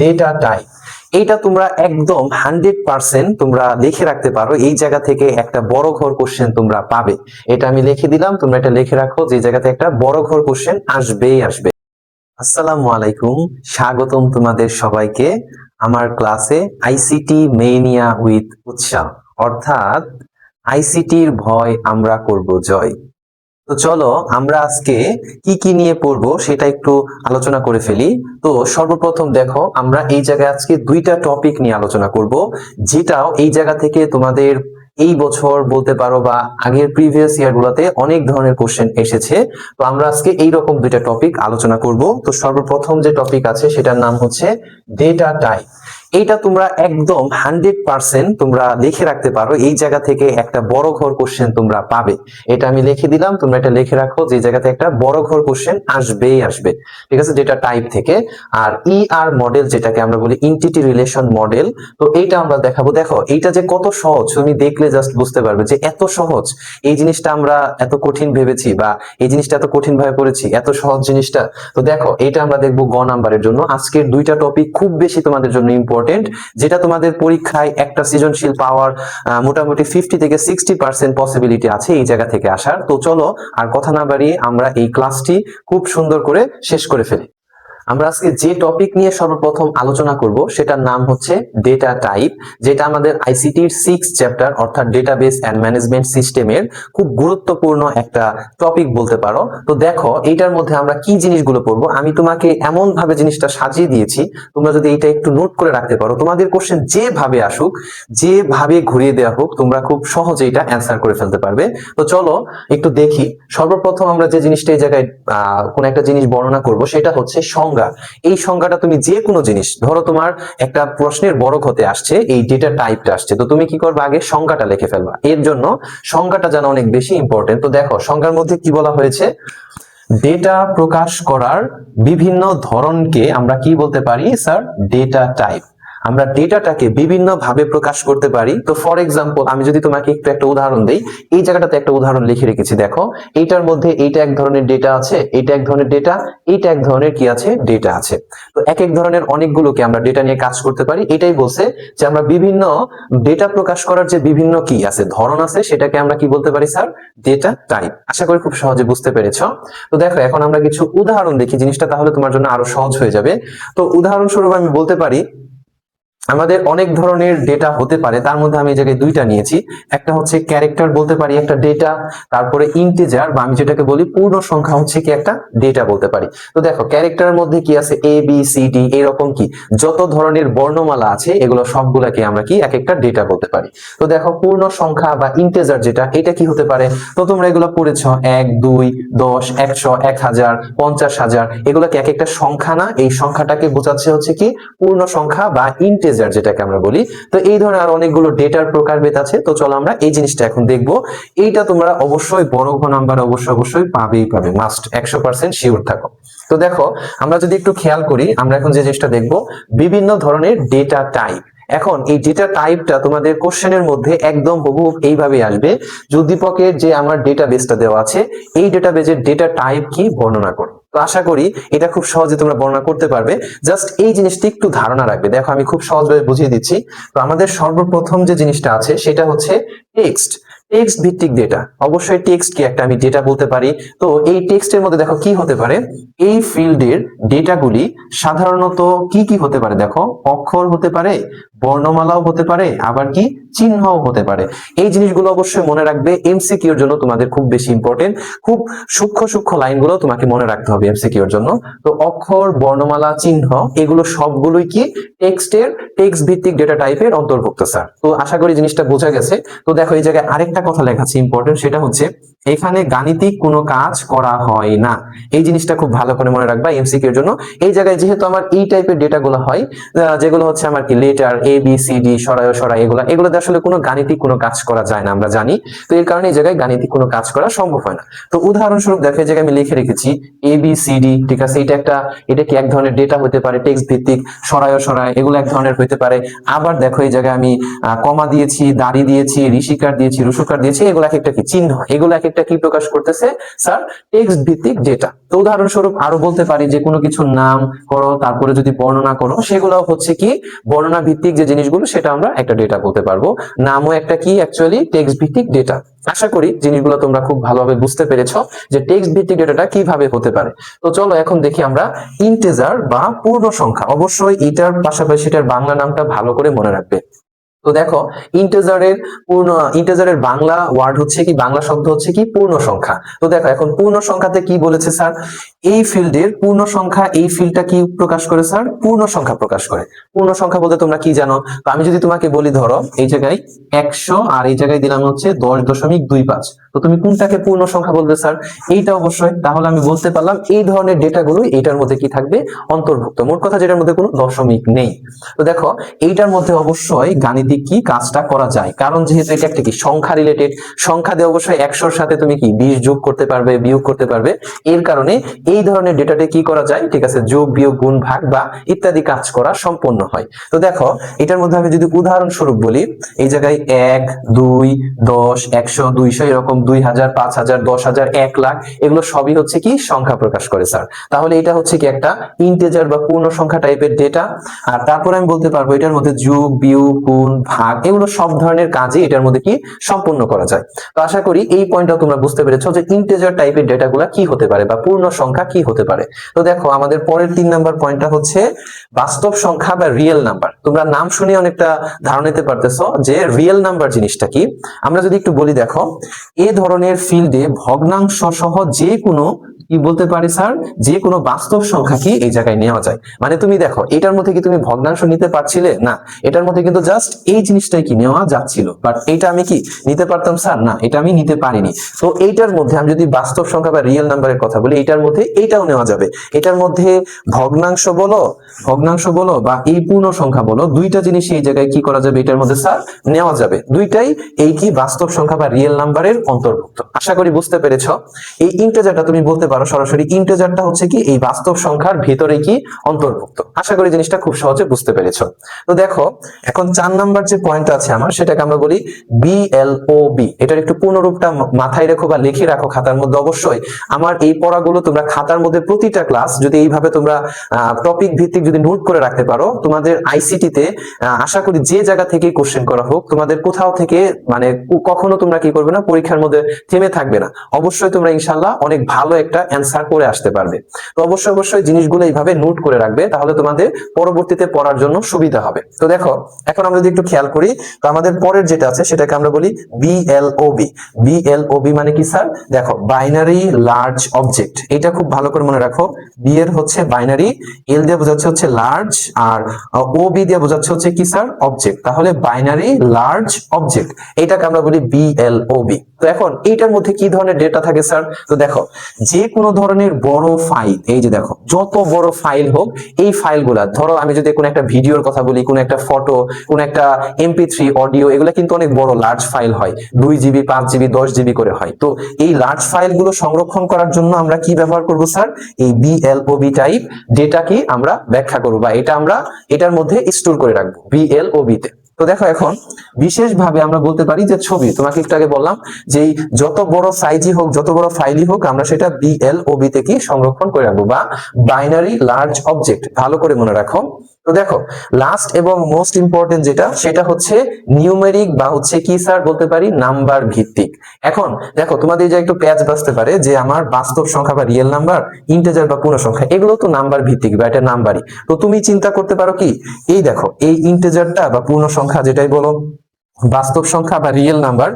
Data type. এইটা তোমরা একদম 100% তোমরা লিখে রাখতে পারো। এই জায়গা থেকে একটা বড় ঘর কোশ্চেন তোমরা পাবে। এটা আমি লিখে দিলাম, তোমরা এটা লিখে রাখো যে জায়গাতে একটা বড় ঘর কোশ্চেন আসবেই আসবে। আসসালামু আলাইকুম, স্বাগতম তোমাদের সবাইকে আমার ক্লাসে আইসিটি মেনিয়া উইথ উৎসাহ, অর্থাৎ আইসিটির ভয় আমরা করব জয়। তো চলো আমরা আজকে কি কি নিয়ে পড়বো সেটা একটু আলোচনা করে ফেলি। তো সর্বপ্রথম দেখো, আমরা এই জায়গায় আজকে দুইটা টপিক নিয়ে আলোচনা করব, যেটাও এই জায়গা থেকে তোমাদের এই বছর বলতে পারো বা আগের প্রিভিয়াস ইয়ার গুলোতে অনেক ধরনের কোশ্চেন এসেছে। তো আমরা আজকে এইরকম দুইটা টপিক আলোচনা করব। তো সর্বপ্রথম যে টপিক আছে সেটার নাম হচ্ছে ডেটা টাইপ। এইটা তোমরা একদম 100% তোমরা লিখে রাখতে পারো। এই জায়গা থেকে একটা বড় ঘর কোশ্চেন তোমরা পাবে। এটা আমি লিখে দিলাম, তোমরা এটা লিখে রাখো যে জায়গাতে একটা বড় ঘর কোশ্চেন আসবেই আসবে। ঠিক আছে, ডেটা টাইপ থেকে। আর ইআর মডেল, যেটাকে আমরা বলি এন্টিটি রিলেশন মডেল, তো এইটা আমরা দেখাবো। দেখো এইটা যে কত সহজ, তুমি দেখলে জাস্ট বুঝতে পারবে যে এত সহজ। এই জিনিসটা আমরা এত কঠিন ভেবেছি বা এই জিনিসটা এত কঠিন ভাবে পড়েছি, এত সহজ জিনিসটা। তো দেখো এইটা আমরা দেখবো গ নাম্বারের জন্য। আজকের দুইটা টপিক খুব বেশি তোমাদের জন্য ইম্পর্টেন্ট, যেটা তোমাদের পরীক্ষায় একটা সৃজনশীল পাওয়ার মোটামুটি 50 থেকে 60% পসিবিলিটি আছে এই জায়গা থেকে আসার। তো চলো আর কথা না বাড়িয়ে আমরা এই ক্লাসটি খুব সুন্দর করে শেষ করে ফেলি। আমরা আজকে যে টপিক নিয়ে সর্বপ্রথম আলোচনা করব সেটার নাম হচ্ছে ডেটা টাইপ, যেটা আমাদের আইসিটির 6 চ্যাপ্টার অর্থাৎ ডেটাবেস এন্ড ম্যানেজমেন্ট সিস্টেমের খুব গুরুত্বপূর্ণ একটা টপিক বলতে পারো। তো দেখো এইটার মধ্যে আমরা কি জিনিসগুলো পড়বো, আমি তোমাকে এমন ভাবে জিনিসটা সাজিয়ে দিয়েছি, তোমরা যদি এইটা একটু নোট করে রাখতে পারো, তোমাদের কোশ্চেন যেভাবে আসুক, যেভাবে ঘুরিয়ে দেওয়া হোক, তোমরা খুব সহজে এটা অ্যান্সার করে ফেলতে পারবে। তো চলো একটু দেখি। সর্বপ্রথম আমরা যে জিনিসটা এই জায়গায় কোন একটা জিনিস বর্ণনা করব সেটা হচ্ছে সংজ্ঞা। এই সংজ্ঞাটা তুমি যে কোনো জিনিস ধরো, তোমার একটা প্রশ্নের বড় হতে আসছে, এই ডেটা টাইপটা আসছে, তো তুমি কি করবে, আগে সংজ্ঞাটা লিখে ফেলবা। এর জন্য সংজ্ঞাটা জানা অনেক বেশি ইম্পর্টেন্ট। তো দেখো সংজ্ঞার মধ্যে কি বলা হয়েছে, ডেটা প্রকাশ করার বিভিন্ন ধরনকে আমরা কি বলতে পারি স্যার, ডেটা টাইপ। আমরা ডেটাটাকে বিভিন্ন ভাবে প্রকাশ করতে পারি। তো ফর এক্সাম্পল আমি যদি তোমাকে একটু একটা উদাহরণ দেই, এই জায়গাটাতে একটা উদাহরণ লিখে রেখেছি। দেখো এইটার মধ্যে এইটা এক ধরনের ডেটা আছে, এইটা এক ধরনের ডেটা, এইটা এক ধরনের কি আছে, ডেটা আছে। তো এক এক ধরনের অনেকগুলোকে আমরা ডেটা নিয়ে কাজ করতে পারি। এটাই বলছে যে আমরা বিভিন্ন ডেটা প্রকাশ করার যে বিভিন্ন কি আছে, ধরন আছে, সেটাকে আমরা কি বলতে পারি স্যার, ডেটা টাইপ। আশা করি খুব সহজে বুঝতে পেরেছো। তো দেখো এখন আমরা কিছু উদাহরণ দেখি, জিনিসটা তাহলে তোমার জন্য আরো সহজ হয়ে যাবে। তো উদাহরণস্বরূপ আমি বলতে পারি আমাদের অনেক ধরনের ডেটা হতে পারে, তার মধ্যে আমি এই জায়গায় দুইটা নিয়েছি। একটা হচ্ছে ক্যারেক্টার বলতে পারি একটা ডেটা, তারপরে ইন্টিজার বা আমি যেটাকে বলি পূর্ণ সংখ্যা হচ্ছে কি একটা ডেটা বলতে পারি। তো দেখো ক্যারেক্টারের মধ্যে কি আছে, এ বি সি ডি, এরকম কি যত ধরনের বর্ণমালা আছে এগুলো সবগুলাকে আমরা কি এক একটা ডেটা বলতে পারি। তো দেখো পূর্ণ সংখ্যা বা ইন্টিজার যেটা, এটা কি হতে পারে, তো তোমরা এগুলো পড়েছো, 1 2 10 100 1000 50,000, এগুলোকে এক একটা সংখ্যা না, এই সংখ্যাটাকে বোঝাচ্ছে হচ্ছে কি পূর্ণ সংখ্যা বা ইন্টিজার যেটাকে আমরা বলি। তো এই ধরনের আর অনেকগুলো ডেটার প্রকারভেদ আছে। তো চলো আমরা এই জিনিসটা এখন দেখবো। এইটা তোমরা অবশ্যই বড় ঘ নাম্বার অবশ্যই পাবেই পাবে, মাস্ট, 100% শিওর থাকো। তো দেখো আমরা যদি একটু খেয়াল করি, আমরা এখন যে জিনিসটা দেখবো বিভিন্ন ধরনের ডেটা টাইপ। এখন এই ডেটা টাইপটা তোমাদের কোশ্চেনের মধ্যে একদম হুবহু এইভাবে আসবে, উদ্দীপকের যে আমার ডেটাবেসটা দেওয়া আছে, এই ডেটাবেসের ডেটা টাইপ কি বর্ণনা করো। তো আশা করি এটা খুব সহজে তোমরা বর্ণনা করতে পারবে। জাস্ট এই জিনিসটা একটু ধারণা রাখবে। দেখো আমি খুব সহজভাবে বুঝিয়ে দিচ্ছি। তো আমাদের সর্বপ্রথম যে জিনিসটা আছে সেটা হচ্ছে টেক্সট। টেক্সট ভিত্তিক ডেটা, অবশ্যই টেক্সট কি একটা আমি ডেটা বলতে পারি। তো এই টেক্সটের মধ্যে দেখো কি হতে পারে, এই ফিল্ডের ডেটাগুলি সাধারণত কি কি হতে পারে, দেখো অক্ষর হতে পারে, বর্ণমালাও হতে পারে, আবার কি চিহ্নও হতে পারে। এই জিনিসগুলো অবশ্যই মনে রাখবে, এমসিকিউ এর জন্য তোমাদের খুব বেশি ইম্পর্টেন্ট। খুব সূক্ষ্ম লাইনগুলো তোমাকে মনে রাখতে হবে এমসিকিউ এর জন্য। তো অক্ষর, বর্ণমালা, চিহ্ন, এগুলো সবগুলোই কি টেক্সট ভিত্তিক ডেটা টাইপের অন্তর্ভুক্ত স্যার। তো আশা করি জিনিসটা বোঝা গেছে। তো দেখো এই জায়গায় আরেকটা কথা লেখা আছে ইম্পর্টেন্ট, সেটা হচ্ছে এখানে গাণিতিক কোনো কাজ করা হয় না। এই জিনিসটা খুব ভালো করে মনে রাখবা এমসিকিউ এর জন্য। এই জায়গায় যেহেতু আমার এই টাইপের ডেটা গুলো হয়, যেগুলো হচ্ছে আমার কি letter, A B C D সরায় সরাই এগুলোতে আসলে কোনো গাণিতিক কোনো কাজ করা যায় না আমরা জানি। তো এর কারণে এই জায়গায় গাণিতিক কোনো কাজ করা সম্ভব হয় না। তো উদাহরণস্বরূপ দেখো এই জায়গায় আমি লিখে রেখেছি এ বি সি ডি, ঠিক আছে, এটা কি এক ধরনের ডেটা হতে পারে, টেক্সট ভিত্তিক সরায় সরাই এগুলো এক ধরনের হতে পারে। আবার দেখো এই জায়গায় আমি কমা দিয়েছি, দাড়ি দিয়েছি, ঋষিকার দিয়েছি, রুসুকার দিয়েছি, এগুলো এক একটা কি চিহ্ন, এগুলো এক একটা কি প্রকাশ করতেছে স্যার, টেক্সট ভিত্তিক ডেটা। তো উদাহরণস্বরূপ আরো বলতে পারি যে কোনো কিছু নাম করো তারপরে যদি বর্ণনা করো সেগুলো হচ্ছে কি বর্ণনা ভিত্তিক যে জিনিসগুলো সেটা আমরা একটা ডেটা বলতে পারবো। নামও একটা কি অ্যাকচুয়ালি টেক্সট ভিত্তিক ডেটা। আশা করি জিনিসগুলো তোমরা খুব ভালোভাবে বুঝতে পেরেছো যে টেক্সট ভিত্তিক ডেটাটা কিভাবে হতে পারে। তো চলো এখন দেখি আমরা ইন্টিজার বা পূর্ণ সংখ্যা। অবশ্যই এটার পাশাপাশি এটার বাংলা নামটা ভালো করে মনে রাখবে। তো দেখো ইন্টিজারের বাংলা ওয়ার্ড হচ্ছে কি, বাংলা শব্দ হচ্ছে কি পূর্ণ সংখ্যা। তো দেখো এখন পূর্ণ সংখ্যাতে কি বলেছে স্যার, এই ফিল্ডের পূর্ণ সংখ্যা, এই ফিল্ডটা কি প্রকাশ করে স্যার, পূর্ণ সংখ্যা প্রকাশ করে। পূর্ণ সংখ্যা বলতে তোমরা কি জানো? তো আমি যদি তোমাকে বলি ধরো এই জায়গায় 100 আর এই জায়গায় দিলাম হচ্ছে 10.25, তো তুমি কোনটাকে পূর্ণ সংখ্যা বলবে স্যার? এইটা অবশ্যই। তাহলে আমি বলতে পারলাম এই ধরনের ডেটাগুলো এইটার মধ্যে কি থাকবে, অন্তর্ভুক্ত। মোট কথা যেটার মধ্যে কোনো দশমিক নেই। তো দেখো এইটার মধ্যে অবশ্যই গাণিতিক কি কাজটা করা যায়, কারণ যেহেতু এটা একটা কি সংখ্যা রিলেটেড, সংখ্যা দিয়ে অবশ্যই 100-র সাথে তুমি কি 20 যোগ করতে পারবে, বিয়োগ করতে পারবে। এর কারণে এই ধরনের ডেটাতে কি করা যায়, ঠিক আছে, যোগ বিয়োগ গুণ ভাগ বা ইত্যাদি কাজ করা সম্পন্ন হয়। তো দেখো এটার মধ্যে আমি যদি উদাহরণস্বরূপ বলি, এই জায়গায় 1, 2, 10, 100, 200 এরকম 2000, 5000, 10,000, 1 লাখ এগুলো সবই হচ্ছে কি সংখ্যা প্রকাশ করে স্যার। তাহলে এটা হচ্ছে কি একটা ইন্টিজার বা পূর্ণ সংখ্যা টাইপের ডেটা। আর তারপরে আমি বলতে পারবো এটার মধ্যে যোগ বিয়োগ গুণ ভাগ এগুলো সব ধরনের কাজই এটার মধ্যে কি সম্পন্ন করা যায়। তো আশা করি এই পয়েন্টটা তোমরা বুঝতে পেরেছো যে ইন্টিজার টাইপের ডেটাগুলো কি হতে পারে বা পূর্ণ সংখ্যা কি হতে পারে। তো দেখো আমাদের পরের 3 নাম্বার পয়েন্টটা হচ্ছে বাস্তব সংখ্যা বা রিয়েল নাম্বার। তোমরা নাম শুনে অনেকটা ধারণা নিতে পারতেছো যে রিয়েল নাম্বার জিনিসটা কি। আমরা যদি একটু বলি, দেখো এই ধরনের ফিল্ডে ভগ্নাংশ সহ যে কোনো কি বলতে পারি স্যার, যে কোনো বাস্তব সংখ্যা কি এই জায়গায় নেওয়া যায়। মানে তুমি দেখো এটার মধ্যে কি তুমি ভগ্নাংশ নিতে পারছিলে না, এটার মধ্যে কিন্তু জাস্ট এই জিনিসটাই কি নেওয়া যাচ্ছিল, বাট এইটা আমি কি নিতে পারতাম স্যার? না, এটা আমি নিতে পারিনি। তো এইটার মধ্যে আমি যদি বাস্তব সংখ্যা বা রিয়েল নাম্বারের কথা বলি, এটার মধ্যে এইটাও নেওয়া যাবে। এটার মধ্যে ভগ্নাংশ বলো বা এই পূর্ণ সংখ্যা বলো, দুইটা জিনিস এই জায়গায় কি করা যাবে, এটার মধ্যে স্যার নেওয়া যাবে। দুইটাই এই কি বাস্তব সংখ্যা বা রিয়েল নাম্বারের অন্তর্ভুক্ত। আশা করি বুঝতে পেরেছো। এই ইন্টিজারটা তুমি বলতে পারো সরাসরি ইন্টিজারটা হচ্ছে কি এই বাস্তব সংখ্যার ভিতরে কি অন্তর্ভুক্ত। আশা করি জিনিসটা খুব সহজে বুঝতে পেরেছো। তো দেখো এখন 4 নাম্বার যে পয়েন্ট আছে আমার, সেটাকে আমরা বলি BLOB। এটার একটু পূর্ণরূপটা মাথায় রেখো বা লিখে রাখো খাতার মধ্যে। অবশ্যই আমার এই পড়াগুলো তোমরা খাতার মধ্যে প্রতিটা ক্লাস যদি এইভাবে তোমরা টপিক ভিত্তিক যদি নোট করে রাখতে পারো, তোমাদের আইসিটি তে আশা করি যে জায়গা থেকে কোশ্চেন করা হোক, তোমাদের কোথাও থেকে মানে কখনো তোমরা কি করবে না, পরীক্ষার মধ্যে থেমে থাকবে না। অবশ্যই তোমরা ইনশাআল্লাহ অনেক ভালো একটা অ্যান্সার করে আসতে পারবে। তো অবশ্যই জিনিসগুলো এইভাবে নোট করে রাখবে, তাহলে তোমাদের পরবর্তীতে পড়ার জন্য সুবিধা হবে। তো দেখো এখন আমরা যদি একটু খেয়াল করি, তো আমাদের পরের যেটা আছে সেটাকে আমরা বলি BLOB। BLOB মানে কি স্যার? দেখো বাইনারি লার্জ অবজেক্ট। এটা খুব ভালো করে মনে রাখো। বি এর হচ্ছে বাইনারি, এল দিয়ে বোঝাচ্ছে হচ্ছে লার্জ, আর OB দিয়ে বোঝাচ্ছে হচ্ছে কি স্যার? অবজেক্ট। তাহলে বাইনারি লার্জ অবজেক্ট, এটাকে আমরা বলি BLOB। তো এখন এইটার মধ্যে কি ধরনের ডেটা থাকে স্যার? তো দেখো যে কোনো ধরনের বড় ফাইল, এই যে দেখো যত বড় ফাইল হোক, এই ফাইলগুলা ধরো আমি যদি কোনো একটা ভিডিওর কথা বলি, কোনো একটা ফটো, কোনো একটা MP3 অডিও, এগুলা কিন্তু অনেক বড় লার্জ ফাইল হয়, 2 GB, 5 GB, 10 GB করে হয়। তো এই লার্জ ফাইলগুলো সংরক্ষণ করার জন্য আমরা কি ব্যবহার করব স্যার? এই BLOB টাইপ ডেটা কি আমরা ব্যাখ্যা করব বা এটা আমরা এটার মধ্যে স্টোর করে রাখবো BLOB তে। তো দেখো এখন বিশেষভাবে আমরা বলতে পারি যে ছবি, তোমাকে একটু আগে বললাম যে যত বড় সাইজই হোক, যত বড় ফাইলই হোক, আমরা সেটা BLOB তে কি সংরক্ষণ করে রাখবো বা বাইনারি লার্জ অবজেক্ট। ভালো করে মনে রাখো। তো দেখো লাস্ট এবং মোস্ট ইম্পর্টেন্ট যেটা, সেটা হচ্ছে নিউমেরিক বা হচ্ছে কি স্যার বলতে পারি নাম্বার ভিত্তিক। এখন দেখো তোমাদের যে একটু প্যাচ বাজতে পারে যে আমার বাস্তব সংখ্যা বা রিয়েল নাম্বার, ইন্টিজার বা পূর্ণ সংখ্যা, এগুলো তো নাম্বার ভিত্তিক বা এটা নাম্বারই। তো তুমি চিন্তা করতে পারো কি, এই দেখো এই ইন্টিজারটা বা পূর্ণ সংখ্যা যেটাই বলো, বাস্তব সংখ্যা বা রিয়েল নাম্বার,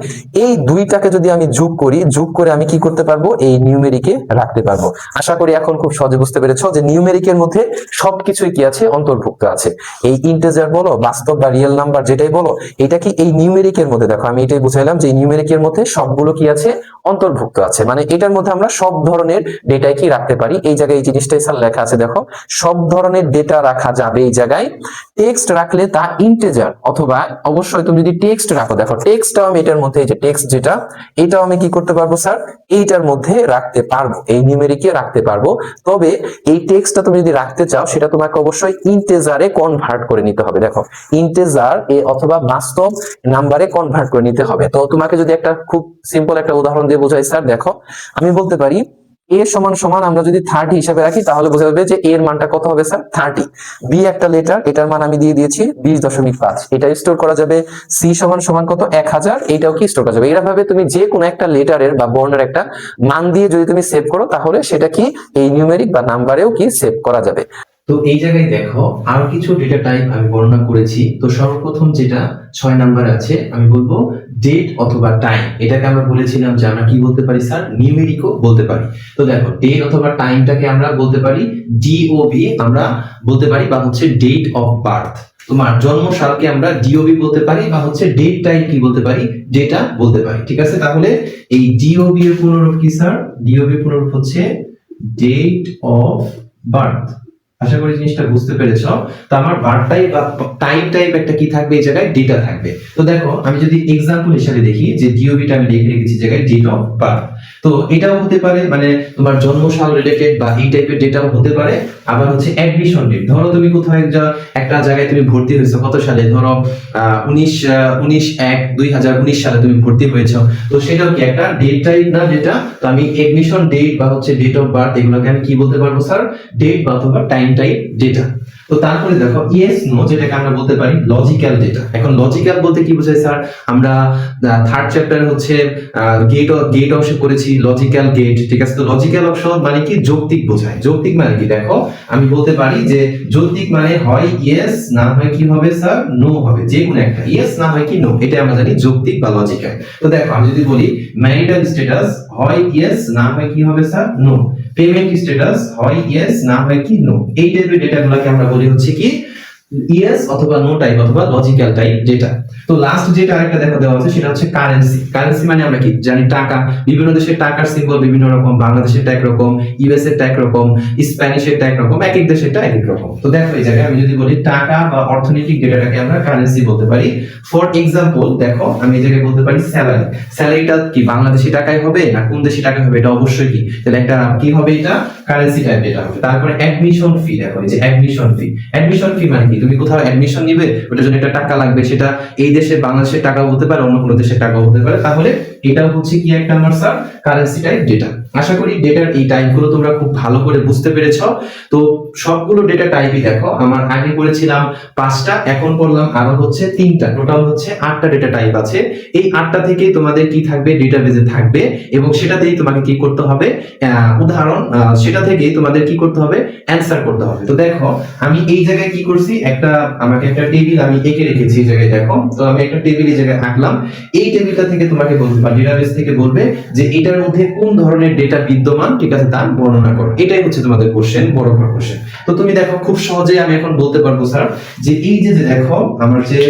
এই দুইটাকে যদি আমি যোগ করি, যোগ করে আমি কি করতে পারবো, এই নিউমেরিকে রাখতে পারবো। আশা করি এখন খুব সহজে বুঝতে পেরেছো যে নিউমেরিকের মধ্যে সবকিছুই কি আছে, অন্তর্ভুক্ত আছে। এই ইন্টিজার বলো, বাস্তব বা রিয়েল নাম্বার যেটাই বলো, এটা কি এই নিউমেরিকের মধ্যে, দেখো আমি এটাই বুঝাইলাম যে এই নিউমেরিকের মধ্যে সবগুলো কি আছে, অন্তর্ভুক্ত আছে। মানে এটার মধ্যে আমরা সব ধরনের ডেটাই কি রাখতে পারি। এই জায়গায় এই জিনিসটাই স্যার লেখা আছে, দেখো সব ধরনের ডেটা রাখা যাবে এই জায়গায়। টেক্সট রাখলে তা ইন্টিজার, অথবা অবশ্যই তুমি যদি টেক্সট রাখো, দেখো টেক্সটটাও আমি এটার মধ্যে, এই যে টেক্সট যেটা, এটাও আমি কি করতে পারবো স্যার, এইটার মধ্যে রাখতে পারবো, এই নিউমেরিকে রাখতে পারবো। তবে এই টেক্সটটা তুমি যদি রাখতে চাও, সেটা তোমাকে অবশ্যই ইন্টিজারে কনভার্ট করে নিতে হবে। দেখো ইন্টিজার অথবা বাস্তব নাম্বারে কনভার্ট করে নিতে হবে। তো তোমাকে যদি একটা খুব সিম্পল একটা উদাহরণ দিয়ে বোঝাই স্যার, দেখো আমি বলতে পারি a সমান সমান আমরা যদি 30 হিসাবে রাখি, তাহলে বোঝা যাবে যে a এর মানটা কত হবে স্যার, 30। b একটা লেটার, এটার মান আমি দিয়ে দিয়েছি 20.5, এটা স্টোর করা যাবে। c সমান সমান কত, 1000, এটাও কি স্টোর করা যাবে। এভাবে তুমি যে কোনো একটা লেটারের বা বর্ণের একটা মান দিয়ে যদি তুমি সেভ করো, তাহলে সেটা কি এই নিউমেরিক বা নাম্বারেও কি সেভ করা যাবে। তো এই জায়গায় দেখো আরো কিছু ডেটা টাইপ আমি বর্ণনা করেছি। তো সর্বপ্রথম যেটা 6 নম্বরে আছে, আমি বলবো ডেট অথবা টাইম। এটাকে আমরা বলেছিলাম যে আমরা কি বলতে পারি স্যার, নিউমেরিকও বলতে পারি। তো দেখো ডেট অথবা টাইমটাকে আমরা বলতে পারি ডিওবি আমরা বলতে পারি, বা হচ্ছে ডেট অফ বার্থ। তোমার জন্ম সালকে আমরা ডিওবি বলতে পারি, বা হচ্ছে ডেট টাইম কি বলতে পারি, ডেটা বলতে পারি। ঠিক আছে, তাহলে এই ডিওবি এর পুনরূপ কি স্যার, ডিওবি পুনরূপ হচ্ছে ডেট অফ বার্থ। আশা করি জিনিসটা বুঝতে পেরেছো। তো আমার বার্থ টাইপ বা টাইম টাইপ একটা কি থাকবে, এই জায়গায় ডেটা থাকবে। তো দেখো আমি যদি এক্সাম্পল হিসেবে দেখি যে ডিওবিটা আমি লিখে রেখেছি জায়গায় ডেট অফ বার্থ। তো এটাও হতে পারে মানে তোমার জন্ম সাল রিলেটেড বা এই টাইপের ডেটাও হতে পারে। আবার হচ্ছে অ্যাডমিশন ডেট, ধরো তুমি কোথাও একটা জায়গায় তুমি ভর্তি হয়েছো কত সালে, ধরো 19/1/2019 সালে তুমি ভর্তি হয়েছো। তো সেটাও কি একটা ডেট টাইপ না ডেটা। তো আমি এডমিশন ডেট বা হচ্ছে ডেট অফ বার্থ, এগুলোকে আমি কি বলতে পারবো স্যার, ডেট বা অথবা টাইম টাইপ ডেটা। তো তারপরে দেখো ইয়েস নো, যেটাকে আমরা বলতে পারি লজিক্যাল ডেটা। এখন লজিক্যাল বলতে কি বোঝায় স্যার, আমরা থার্ড চ্যাপ্টার হচ্ছে গেট অংশে করেছি লজিক্যাল গেট। ঠিক আছে, তো লজিক্যাল অংশ মানে কি, যৌক্তিক বোঝায়। যৌক্তিক মানে কি, দেখো আমি বলতে পারি যে যৌক্তিক মানে হয় ইয়েস, না হয় কি হবে স্যার, নো হবে, যে কোনো একটা, ইয়েস না হয় কি নো, এটা আমরা জানি যৌক্তিক বা লজিক্যাল। তো দেখো আমি যদি বলি ম্যারিটাল স্ট্যাটাস, হয় ইয়েস, না হয় কি হবে স্যার, নো। পেমেন্ট স্ট্যাটাস, হয় ইয়েস, না হয় কি নো। এই টাইপের ডেটাগুলোকে আমরা বলি হচ্ছে কি ইয়েস অথবা নো টাইপ অথবা লজিক্যাল টাইপ ডেটা। তো লাস্ট যেটা আরেকটা দেখা দেওয়া আছে সেটা হচ্ছে কারেন্সি। কারেন্সি মানে আমরা কি জানি, টাকা। বিভিন্ন দেশের টাকার সিম্বল বিভিন্ন রকম, বাংলাদেশের টাকা রকম, ইউএস এর টাকা রকম, স্প্যানিশের টাকা রকম, এক এক দেশের টাকা এক এক রকম। তো দেখো এই জায়গায় আমি যদি বলি টাকা বা অর্থনৈতিক ডেটাটাকে আমরা কারেন্সি বলতে পারি। ফর এক্সাম্পল দেখো আমি এই জায়গায় বলতে পারি স্যালারি। স্যালারিটা কি বাংলাদেশি টাকায় হবে না কোন দেশি টাকায় হবে, এটা অবশ্যই কি তাহলে একটা কি হবে, এটা কারেন্সি টাইপ ডেটা হবে। তারপরে অ্যাডমিশন ফি, দেখো এই যে অ্যাডমিশন ফি। অ্যাডমিশন ফি মানে কি, তুমি কোথাও অ্যাডমিশন নিবে, ওটার জন্য একটা টাকা লাগবে, সেটা এই দেশে বাংলাদেশের টাকা হতে পারে, অন্য কোনো দেশের টাকা হতে পারে। তাহলে এটাও হচ্ছে কি একটা আমার স্যার কারেন্সি টাইপ ডেটা। আশা করি ডেটার এই টাইপগুলো তোমরা খুব ভালো করে বুঝতে পেরেছো। তো সবগুলো ডেটা টাইপই দেখো আমার আগে পড়েছিলাম 5টা, এখন পড়লাম আরো হচ্ছে 3টা, টোটাল হচ্ছে 8টা ডেটা টাইপ আছে। এই 8টা থেকে তোমাদের কি থাকবে, ডেটাবেজে থাকবে, এবং সেটাতেই তোমাকে কি করতে হবে, উদাহরণ সেটা থেকেই তোমাদের কি করতে হবে, অ্যানসার করতে হবে। তো দেখো আমি এই জায়গায় কি করছি, আমাকে একটা টেবিল আমি এঁকে রেখেছি এই জায়গায়, দেখো তো আমি একটা টেবিল এই জায়গায় আঁকলাম। এই টেবিলটা থেকে তোমাকে বলবে বা ডেটাবেস থেকে বলবে যে এটার মধ্যে কোন ধরনের ডেটা বিদ্যমান, ঠিক আছে, তা বর্ণনা করো। এটাই হচ্ছে তোমাদের কোশ্চেন, বড় বড় কোশ্চেন। তো তুমি দেখো খুব সহজে আমি এখন বলতে পারবো স্যার যে এই যে দেখো আমার যে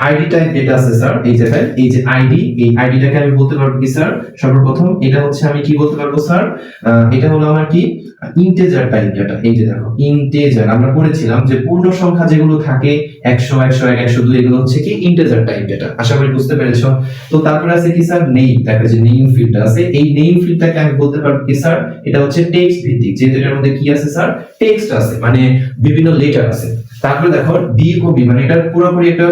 আইডি টাইপ ডেটা আছে স্যার, এই জায়গায় এই যে আইডি, এই আইডিটাকে আমি বলতে পারবো কি স্যার, সর্বপ্রথম এটা হচ্ছে আমি কি বলতে পারবো স্যার, এটা হলো আমার কি ইন্টিজার টাইপ ডেটা। এই যে দেখো ইন্টিজার, আমরা পড়েছিলাম যে পূর্ণ সংখ্যা যেগুলো থাকে 100 101 102, এগুলো হচ্ছে কি ইন্টিজার টাইপ ডেটা। আশা করি বুঝতে পেরেছো। তো তারপরে আছে কি স্যার নেম, দেখো যে নেম ফিল্ডটা আছে, এই নেম ফিল্ডটাকে আমি বলতে পারবো কি স্যার, এটা হচ্ছে টেক্সট ভিত্তিক, যেহেতু এটার মধ্যে কি আছে স্যার, টেক্সট আছে, মানে বিভিন্ন লেটার আছে। তারপরে দেখো ডিওবি, মানে এটা পুরোপুরি একটা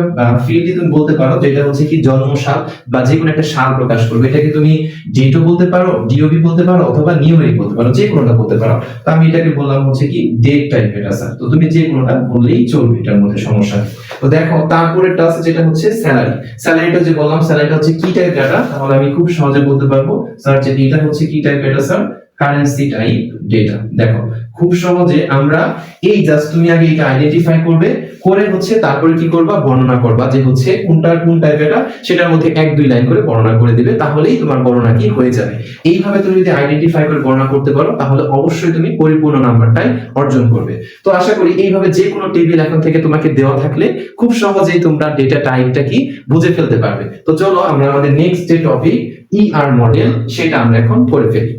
ফিল্ডই তুমি বলতে পারো, যেটা হচ্ছে কি জন্ম সাল বা যে কোনো একটা সাল প্রকাশ করবে। এটাকে তুমি ডেটও বলতে পারো, ডিওবি বলতে পারো, অথবা নিউমেরিক বলতে পারো, যে কোনোটা বলতে পারো। তো আমি এটাকে বললাম হচ্ছে কি ডেট টাইপ ডেটা স্যার। তো তুমি যে কোনোটা বললেই চলবে, এটার মধ্যে সমস্যা নেই। তো দেখো তারপরেরটা আছে যেটা হচ্ছে স্যালারি। স্যালারিটা যে বললাম, স্যালারিটা হচ্ছে কি টাইপ ডেটা, তাহলে আমি খুব সহজে বলতে পারবো স্যার যে এটা হচ্ছে কি type data sir, currency type data. দেখো খুব সহজে আমরা এই জাস্ট তুমি আগে এটা আইডেন্টিফাই করবে, করে হচ্ছে তারপরে কি করবা, বর্ণনা করবা যে হচ্ছে কোনটার কোন টাইপ এটা, সেটার মধ্যে 1-2 লাইন করে বর্ণনা করে দিবে, তাহলেই তোমার বর্ণনা কি হয়ে যাবে। এইভাবে তুমি যদি আইডেন্টিফাই করে বর্ণনা করতে পারো তাহলে অবশ্যই তুমি পরিপূর্ণ নাম্বারটাই অর্জন করবে। তো আশা করি এইভাবে যে কোনো টেবিল এখন থেকে তোমাকে দেওয়া থাকলে খুব সহজেই তোমরা ডেটা টাইপটা কি বুঝে ফেলতে পারবে। তো চলো আমরা আমাদের নেক্সট যে টপিক ইআর মডেল সেটা আমরা এখন করে ফেলি।